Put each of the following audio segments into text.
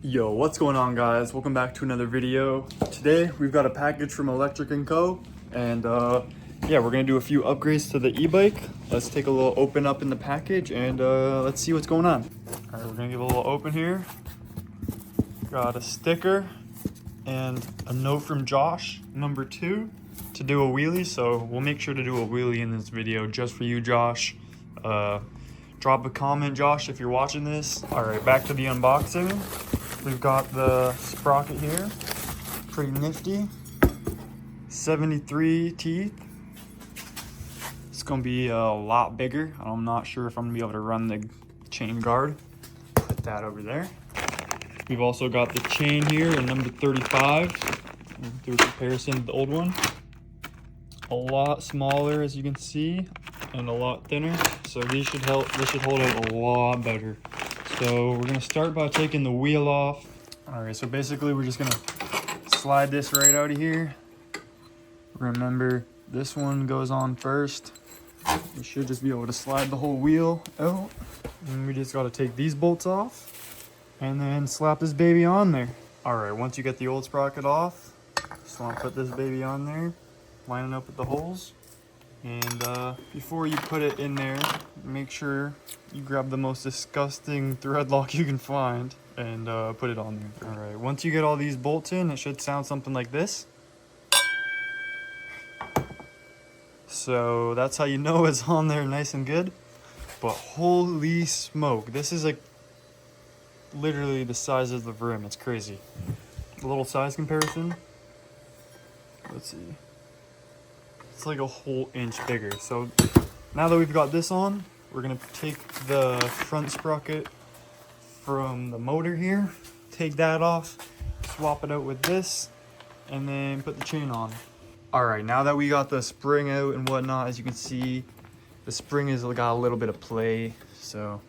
Yo, what's going on, guys? Welcome back to another video. Today we've got a package from Electric & Co. And yeah, we're gonna do a few upgrades to the e-bike. Let's take a little open up in the package and let's see what's going on. All right, we're gonna give a little open here. Got a sticker and a note from Josh, number 2, to do a wheelie. So we'll make sure to do a wheelie in this video just for you, Josh. Drop a comment, Josh, if you're watching this. All right, back to the unboxing. We've got the sprocket here, pretty nifty. 73 teeth. It's gonna be a lot bigger. I'm not sure if I'm gonna be able to run the chain guard. Put that over there. We've also got the chain here, a number 35. Do a comparison to the old one. A lot smaller, as you can see, and a lot thinner. So these should help. This should hold out a lot better. So we're gonna start by taking the wheel off. All right, so basically we're just gonna slide this right out of here. Remember, this one goes on first. You should just be able to slide the whole wheel out. And we just gotta take these bolts off and then slap this baby on there. All right, once you get the old sprocket off, just wanna put this baby on there, line it up with the holes. And before you put it in there, make sure you grab the most disgusting thread lock you can find and put it on there. All right, once you get all these bolts in, it should sound something like this. So that's how you know it's on there nice and good. But holy smoke, this is like literally the size of the rim. It's crazy. A little size comparison. Let's see. It's like a whole inch bigger. So now that we've got this on, we're gonna take the front sprocket from the motor here, take that off, swap it out with this, and then put the chain on. All right, now that we got the spring out and whatnot, as you can see, the spring has got a little bit of play, so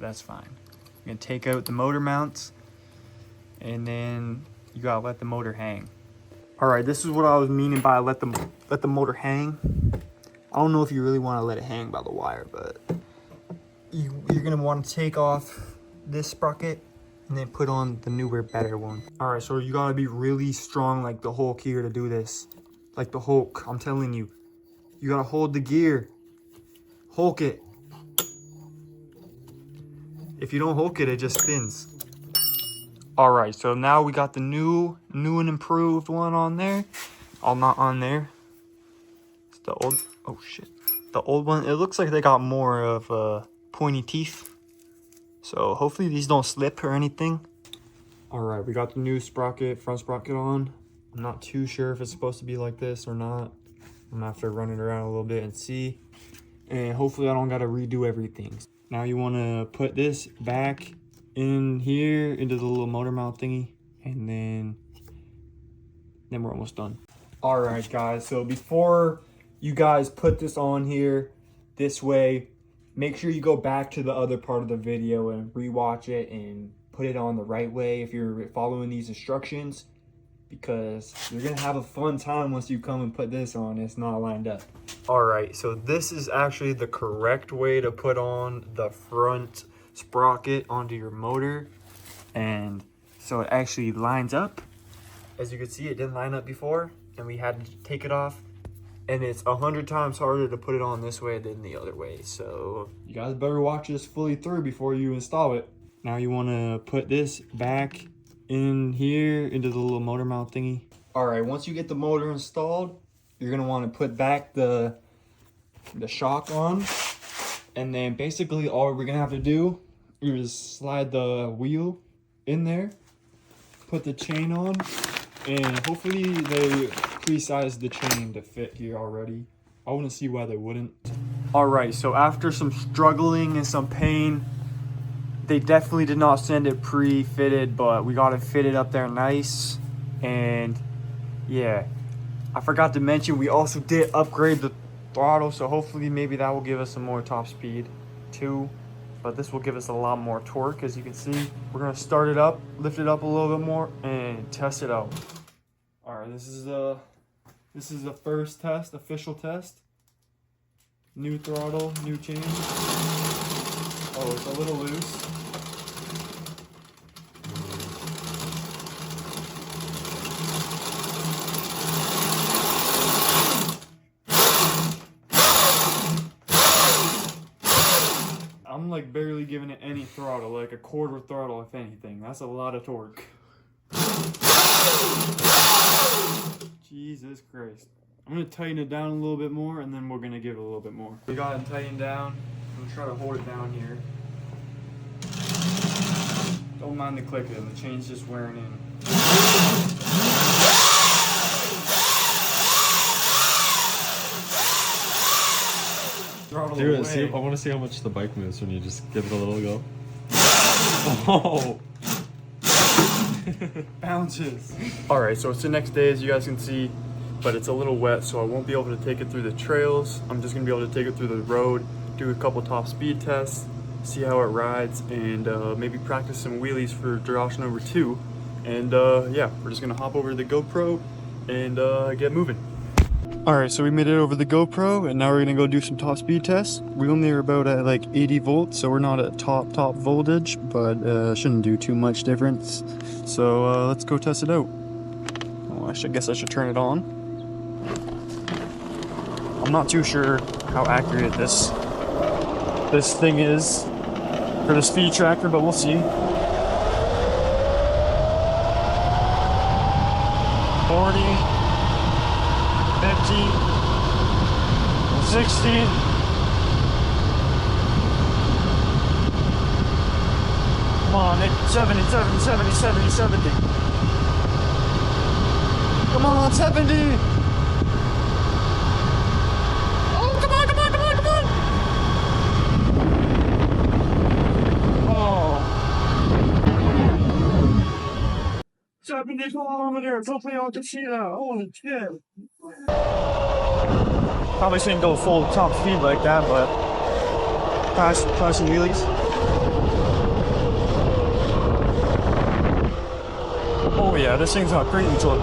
that's fine. I'm gonna take out the motor mounts, and then you gotta let the motor hang. All right, this is what I was meaning by let the motor hang. I don't know if you really want to let it hang by the wire, but you're gonna want to take off this sprocket and then put on the newer, better one. All right, so you gotta be really strong like the Hulk here to do this. Like the Hulk, I'm telling you. You gotta hold the gear. Hulk it. If you don't Hulk it, it just spins. All right, so now we got the new and improved one on there. Oh, not on there. It's the old, oh shit. The old one, it looks like they got more of pointy teeth. So hopefully these don't slip or anything. All right, we got the new sprocket, front sprocket on. I'm not too sure if it's supposed to be like this or not. I'm gonna have to run it around a little bit and see. And hopefully I don't gotta redo everything. Now you wanna put this back in here into the little motor mount thingy, and then we're almost done. All right, guys, so before you guys put this on here this way, make sure you go back to the other part of the video and rewatch it and put it on the right way if you're following these instructions, because you're gonna have a fun time once you come and put this on. It's not lined up. All right, so this is actually the correct way to put on the front sprocket onto your motor, and so it actually lines up. As you can see, it didn't line up before and we had to take it off, and it's 100 times harder to put it on this way than the other way. So you guys better watch this fully through before you install it. Now you want to put this back in here into the little motor mount thingy. All right, once you get the motor installed, you're gonna want to put back the shock on, and then basically all we're gonna have to do is slide the wheel in there, put the chain on, and hopefully they pre-sized the chain to fit here already. I wouldn't see why they wouldn't. All right, so after some struggling and some pain, they definitely did not send it pre-fitted, but we got it fitted up there nice. And yeah, I forgot to mention, we also did upgrade the throttle, so hopefully maybe that will give us some more top speed too. But this will give us a lot more torque. As you can see, we're gonna start it up, lift it up a little bit more, and test it out. All right, this is the first test, official test. New throttle, new chain. Oh, it's a little loose. like barely giving it any throttle, like a quarter throttle if anything. That's a lot of torque. Jesus Christ. I'm gonna tighten it down a little bit more and then we're gonna give it a little bit more. We got it tightened down. I'm gonna try to hold it down here. Don't mind the clicking, the chain's just wearing in. Do it, see, I want to see how much the bike moves when you just give it a little go. Oh! Bounces. Alright, so it's the next day as you guys can see, but it's a little wet, so I won't be able to take it through the trails. I'm just going to be able to take it through the road, do a couple top speed tests, see how it rides, and maybe practice some wheelies for Josh number 2. And yeah, we're just going to hop over to the GoPro and get moving. Alright, so we made it over the GoPro, and now we're gonna go do some top speed tests. We only are about at like 80 volts, so we're not at top voltage, but shouldn't do too much difference. So let's go test it out. Oh, I guess I should turn it on. I'm not too sure how accurate this thing is for the speed tracker, but we'll see. 40. 50, 60, come on, 70, 70, 70, 70, 70. Come on, 70. Oh, come on, come on, come on, come on. Oh. 70 kilometers, hopefully I can see that. Holy shit. Probably shouldn't go full top speed like that, but try some wheelies. Oh yeah, this thing's got crazy torque.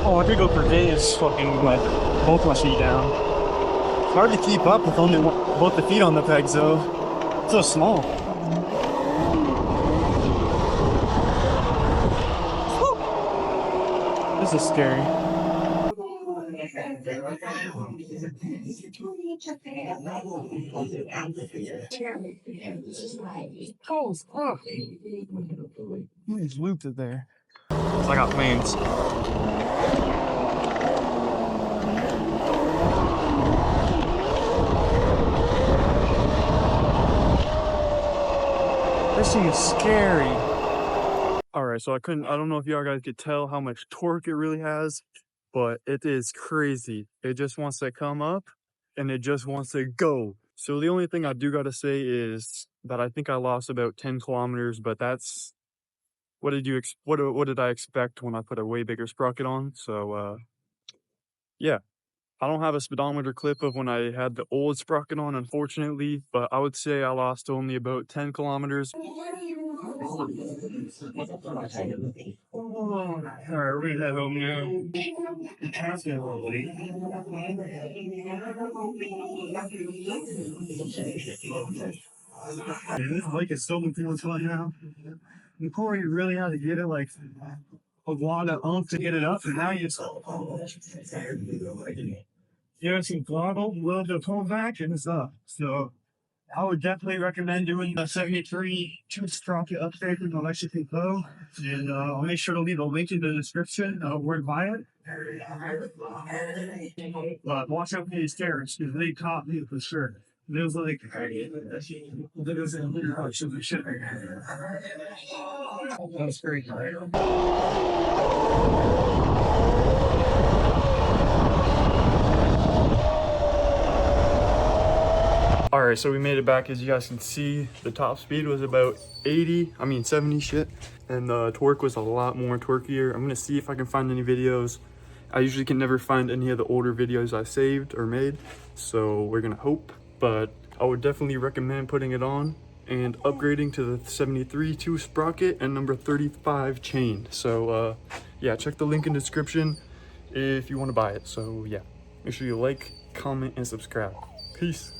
Oh, I could go for days fucking with both my feet down. It's hard to keep up with only both the feet on the pegs though. It's so small. Whew. This is scary. Oh, fuck. He's looped it there. So I got planes. This thing is scary. Alright, so I don't know if y'all guys could tell how much torque it really has, but it is crazy. It just wants to come up and it just wants to go. So the only thing I do gotta say is that I think I lost about 10 kilometers, but that's what did I expect when I put a way bigger sprocket on? So yeah. I don't have a speedometer clip of when I had the old sprocket on, unfortunately, but I would say I lost only about 10 kilometers. Alright, we're gonna head home now. This bike is so feels right now. Before you really had to get it like a lot of oomph to get it up, and now you just give it some throttle, a little bit of pull back, and it's up. So I would definitely recommend doing the 73 two sprocket upgrade with the electric flow. And I'll make sure to leave a link in the description of where to buy it. But watch out for these stairs because they caught me for sure. It was like, that was great. Alright, so we made it back. As you guys can see, the top speed was about 70 shit. And the torque was a lot more torquier. I'm gonna see if I can find any videos. I usually can never find any of the older videos I saved or made, so we're gonna hope. But I would definitely recommend putting it on and upgrading to the 73 2 sprocket and number 35 chain. So yeah, check the link in the description if you want to buy it. So yeah, make sure you like, comment, and subscribe. Peace.